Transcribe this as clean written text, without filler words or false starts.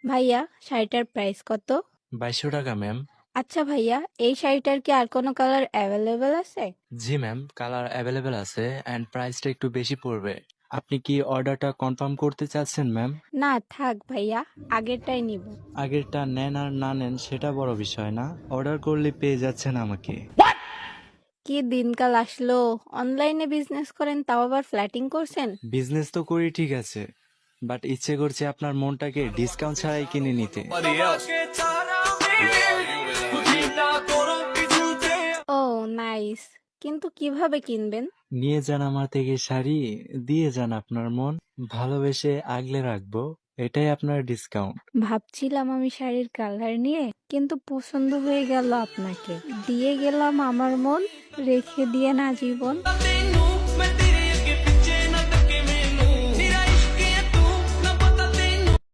ভাইয়া, শাড়িটার প্রাইস কত? 2200 টাকা ম্যাম। আচ্ছা ভাইয়া, এই শাড়িটার কি আর কোনো কালার অ্যাভেলেবেল আছে? জি ম্যাম, কালার অ্যাভেলেবেল আছে অ্যান্ড প্রাইসটা একটু বেশি পড়বে। আপনি কি অর্ডারটা কনফার্ম করতে চাচ্ছেন ম্যাম? না থাক ভাইয়া, আগেরটাই নিব। আগেরটা নেন আর না নেন সেটা বড় বিষয় না, অর্ডার করলে পেয়ে যাচ্ছেন আমাকে। কি দিনকাল আসলো! অনলাইনে বিজনেস করেন, তাও আবার ফ্ল্যাটিং করছেন? বিজনেস তো করি ঠিক আছে, বাট ইচ্ছে করছে আপনার মনটাকে ডিসকাউন্ট ছাড়াই কিনে নিতে। ও নাইস। কিন্তু কিভাবে কিনবেন? নিয়ে যান আমার থেকে শাড়ি, দিয়ে যান আপনার মন, ভালোবেসে আগলে রাখবো, এটাই আপনার ডিসকাউন্ট। ভাবছিলাম আমি শাড়ির কালার নিয়ে, কিন্তু পছন্দ হয়ে গেল আপনাকে। দিয়ে গেলাম আমার মন, রেখে দিয়ে না জীবন।